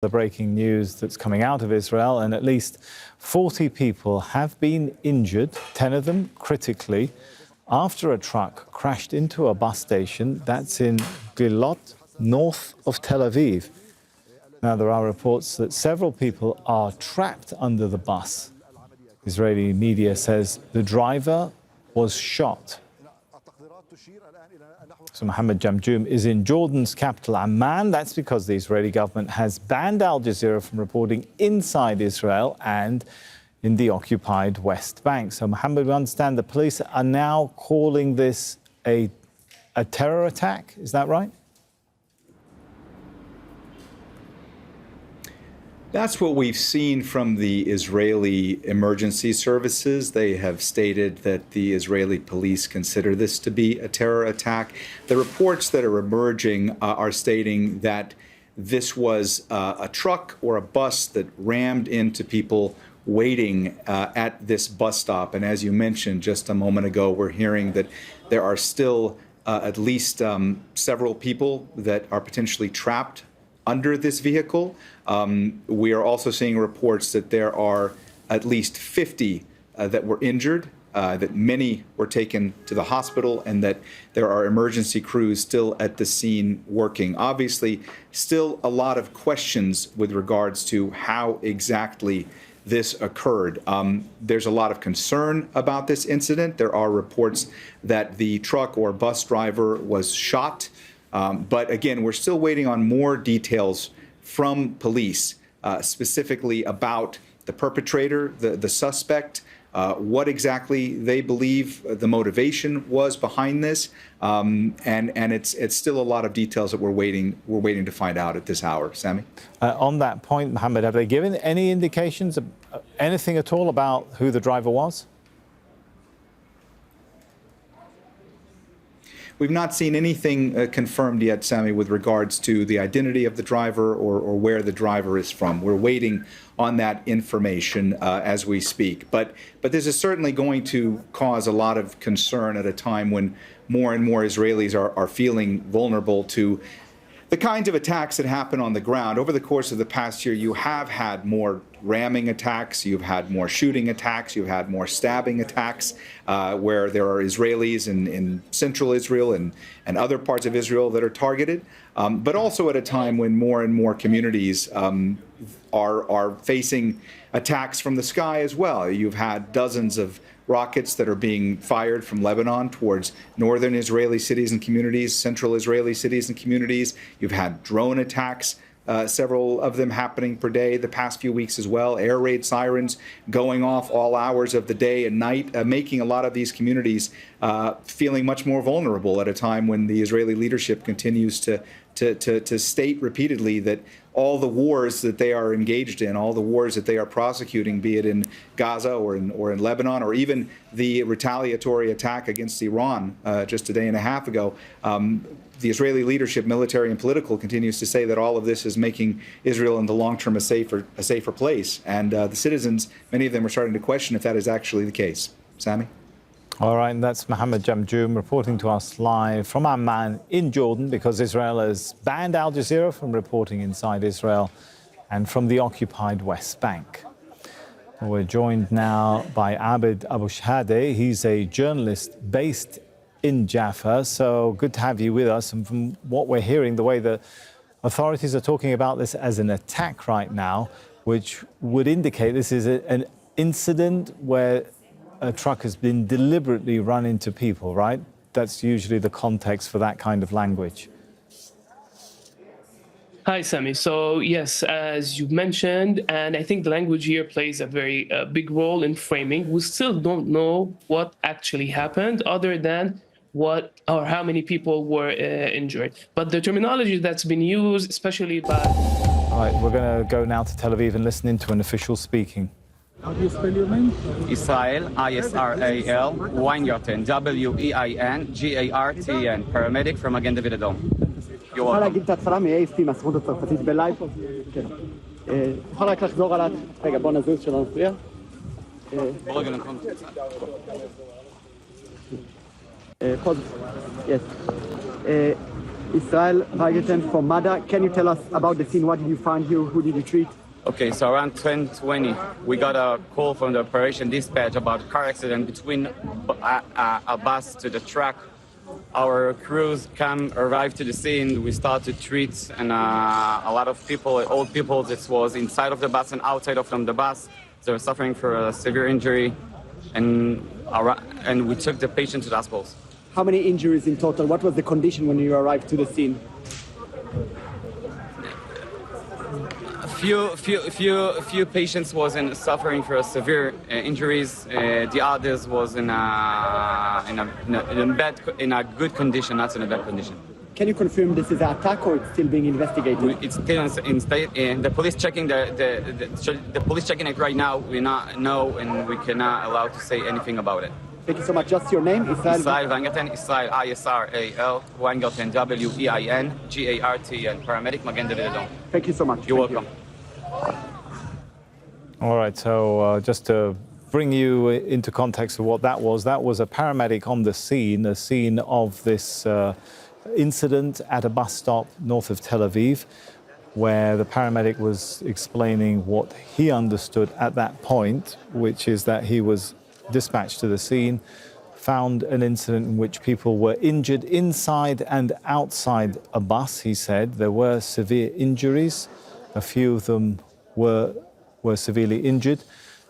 The breaking news that's coming out of Israel, and at least 40 people have been injured, 10 of them critically, after a truck crashed into a bus station that's in Glilot, north of Tel Aviv. Now, there are reports that several people are trapped under the bus. Israeli media says the driver was shot. So Mohammed Jamjoom is in Jordan's capital, Amman. That's because the Israeli government has banned Al Jazeera from reporting inside Israel and in the occupied West Bank. So, Mohammed, we understand the police are now calling this a terror attack. Is that right? That's what we've seen from the Israeli emergency services. They have stated that the Israeli police consider this to be a terror attack. The reports that are emerging are stating that this was a truck or a bus that rammed into people waiting at this bus stop. And as you mentioned just a moment ago, we're hearing that there are still at least several people that are potentially trapped under this vehicle. We are also seeing reports that there are at least 50 that were injured, that many were taken to the hospital, and that there are emergency crews still at the scene working. Obviously, still a lot of questions with regards to how exactly this occurred. There's a lot of concern about this incident. There are reports that the truck or bus driver was shot. But again, we're still waiting on more details from police, specifically about the perpetrator, the suspect, what exactly they believe the motivation was behind this, and it's still a lot of details that we're waiting to find out at this hour. Sami? On that point, Mohammed, have they given any indications, anything at all about who the driver was? We've not seen anything confirmed yet, Sami, with regards to the identity of the driver or where the driver is from. We're waiting on that information as we speak. But this is certainly going to cause a lot of concern at a time when more and more Israelis are feeling vulnerable to the kinds of attacks that happen on the ground. Over the course of the past year, you have had more ramming attacks, you've had more shooting attacks, you've had more stabbing attacks, where there are Israelis in central Israel and other parts of Israel that are targeted, but also at a time when more and more communities are facing attacks from the sky as well. You've had dozens of rockets that are being fired from Lebanon towards northern Israeli cities and communities, central Israeli cities and communities. You've had drone attacks, several of them happening per day the past few weeks as well. Air raid sirens going off all hours of the day and night, making a lot of these communities feeling much more vulnerable at a time when the Israeli leadership continues to state repeatedly that all the wars that they are engaged in, all the wars that they are prosecuting, be it in Gaza or in Lebanon, or even the retaliatory attack against Iran just a day and a half ago, the Israeli leadership, military and political, continues to say that all of this is making Israel in the long term a safer place. And the citizens, many of them are starting to question if that is actually the case. Sami? All right, and that's Mohammed Jamjoom reporting to us live from Amman in Jordan, because Israel has banned Al Jazeera from reporting inside Israel and from the occupied West Bank. We're joined now by Abed Abou Shhade. He's a journalist based in Jaffa. So good to have you with us. And from what we're hearing, the way the authorities are talking about this as an attack right now, which would indicate this is an incident where a truck has been deliberately run into people, right? That's usually the context for that kind of language. Hi, Sami. So yes, as you mentioned, and I think the language here plays a very big role in framing. We still don't know what actually happened, other than what or how many people were injured. But the terminology that's been used, especially by... All right, we're going to go now to Tel Aviv and listen into an official speaking. How do you spell your name? Israel, I-S-R-A-L, Weingarten, W-E-I-N-G-A-R-T-N, paramedic from Magen David Adom. You're welcome. להגיד את ההתחלה מ-AFP, מהסוכנות הצרפתית בלייב? כן. תוכל רק לחזור על... רגע, בוא נזוז שלא נפריע. בוא רגע לנכון. Pause. Yes. Israel Weigelten from MADA. Can you tell us about the scene? What did you find here? Who did you treat? Okay, so around 10:20, we got a call from the operation dispatch about a car accident between a bus to the truck. Our crews arrived to the scene. We started to treat, and a lot of people, old people, this was inside of the bus and outside of the bus. They were suffering for a severe injury, and we took the patient to the hospital. How many injuries in total? What was the condition when you arrived to the scene? A few patients was suffering for severe injuries. The others was in a good condition, not in a bad condition. Can you confirm this is an attack or it's still being investigated? It's still in state. The police checking the police checking it right now. We not know, and we cannot allow to say anything about it. Thank you so much. Just your name, Israel Weigelten, Israel Israel Weigelten, Weingart, paramedic Magen David Adom. Thank you so much. You're welcome. All right, so just to bring you into context of what that was a paramedic on the scene, a scene of this incident at a bus stop north of Tel Aviv, where the paramedic was explaining what he understood at that point, which is that he was dispatched to the scene, found an incident in which people were injured inside and outside a bus, he said. There were severe injuries. A few of them were severely injured.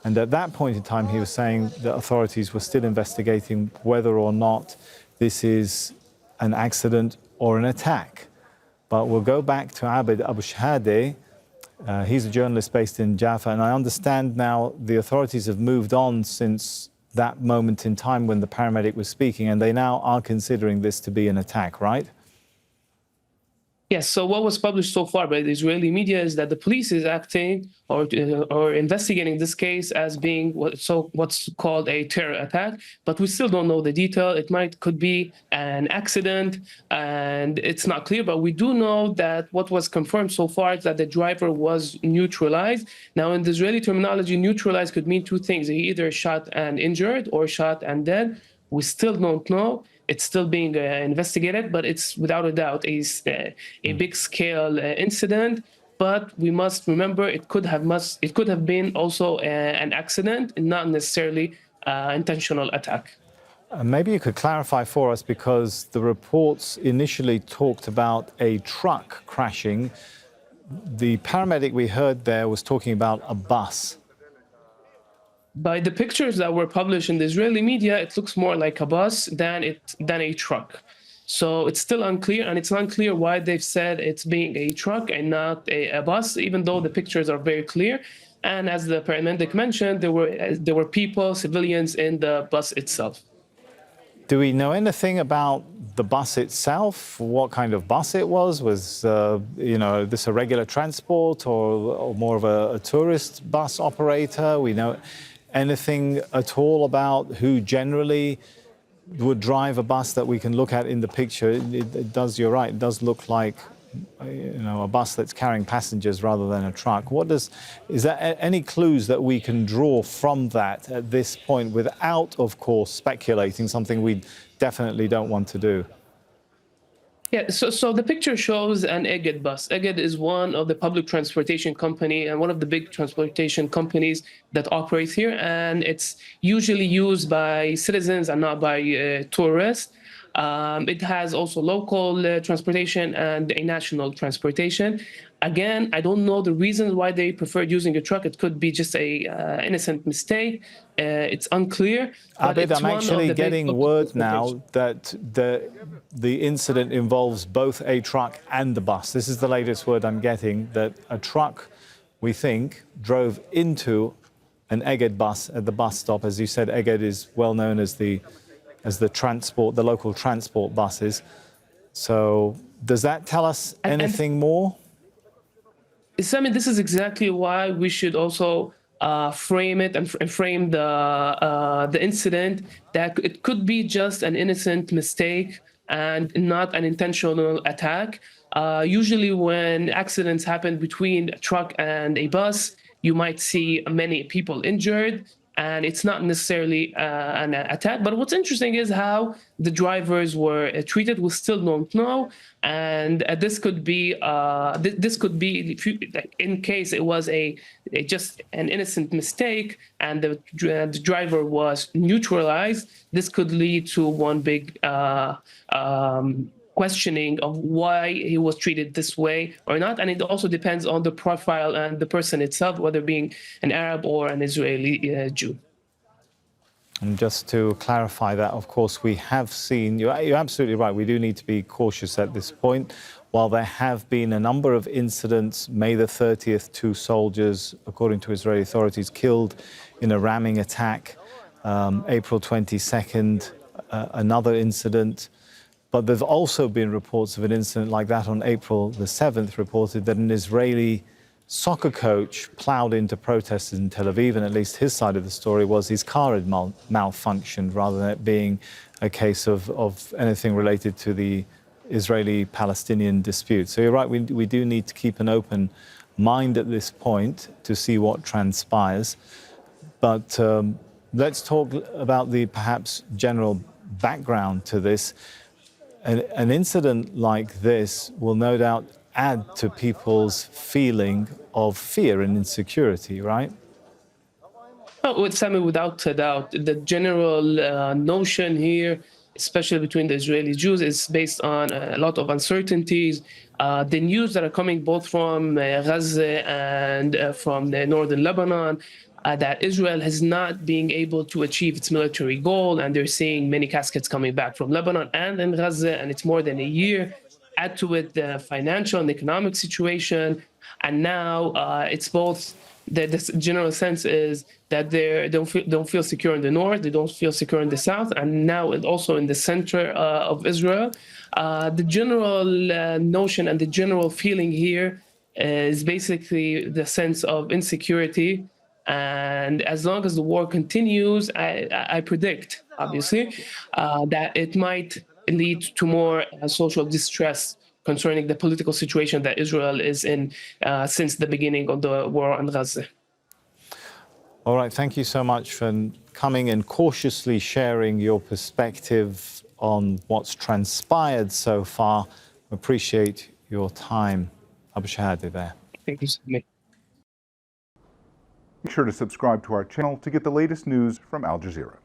And at that point in time, he was saying that authorities were still investigating whether or not this is an accident or an attack. But we'll go back to Abed Abou Shhade. He's a journalist based in Jaffa, and I understand now the authorities have moved on since that moment in time when the paramedic was speaking, and they now are considering this to be an attack, right? Yes, so what was published so far by the Israeli media is that the police is acting or investigating this case as being what's called a terror attack, but we still don't know the detail. Could be an accident, and it's not clear, but we do know that what was confirmed so far is that the driver was neutralized. Now, in the Israeli terminology, neutralized could mean two things. He either shot and injured or shot and dead. We still don't know. It's still being investigated, but it's without a doubt a big-scale incident. But we must remember it could have been also an accident and not necessarily intentional attack. Maybe you could clarify for us, because the reports initially talked about a truck crashing. The paramedic we heard there was talking about a bus. By the pictures that were published in the Israeli media, it looks more like a bus than a truck. So it's still unclear, and it's unclear why they've said it's being a truck and not a bus, even though the pictures are very clear. And as the paramedic mentioned, there were people, civilians in the bus itself. Do we know anything about the bus itself? What kind of bus it was? Was this a regular transport or more of a tourist bus operator? We know anything at all about who generally would drive a bus that we can look at in the picture? You're right, it does look like a bus that's carrying passengers rather than a truck. Is there any clues that we can draw from that at this point without, of course, speculating, something we definitely don't want to do? Yeah, so the picture shows an Eged bus. Eged is one of the public transportation company and one of the big transportation companies that operates here, and it's usually used by citizens and not by tourists. It has also local transportation and a national transportation. Again, I don't know the reasons why they preferred using a truck. It could be just a innocent mistake. It's unclear. Abed, I'm actually getting word now that the incident involves both a truck and the bus. This is the latest word I'm getting, that a truck, we think, drove into an Eged bus at the bus stop. As you said, Eged is well known as the local transport buses. So does that tell us anything more? Sami, this is exactly why we should also frame it and frame the incident that it could be just an innocent mistake and not an intentional attack. Usually when accidents happen between a truck and a bus, you might see many people injured. and it's not necessarily an attack. But what's interesting is how the drivers were treated. We still don't know, and this could be in case it was just an innocent mistake and the driver was neutralized. This could lead to one big questioning of why he was treated this way or not. And it also depends on the profile and the person itself, whether being an Arab or an Israeli Jew. And just to clarify that, of course, we have seen, you're absolutely right, we do need to be cautious at this point. While there have been a number of incidents, May the 30th, 2 soldiers, according to Israeli authorities, killed in a ramming attack. April 22nd, another incident. But there've also been reports of an incident like that on April the 7th, reported that an Israeli soccer coach plowed into protesters in Tel Aviv, and at least his side of the story was his car had malfunctioned rather than it being a case of anything related to the Israeli-Palestinian dispute. So you're right, we do need to keep an open mind at this point to see what transpires. But let's talk about the perhaps general background to this. An incident like this will no doubt add to people's feeling of fear and insecurity, right? Oh, Sami, without a doubt, the general notion here, especially between the Israeli Jews, is based on a lot of uncertainties. The news that are coming both from Gaza and from the northern Lebanon, that Israel has not been able to achieve its military goal, and they're seeing many caskets coming back from Lebanon and in Gaza, and it's more than a year. Add to it the financial and economic situation, and now it's both. The general sense is that they don't feel secure in the north, they don't feel secure in the south, and now also in the center of Israel. The general notion and the general feeling here is basically the sense of insecurity. And as long as the war continues, I predict, obviously, that it might lead to more social distress concerning the political situation that Israel is in since the beginning of the war on Gaza. All right, thank you so much for coming and cautiously sharing your perspective on what's transpired so far. Appreciate your time. Abou Shhade there. Thank you, Sami. Make sure to subscribe to our channel to get the latest news from Al Jazeera.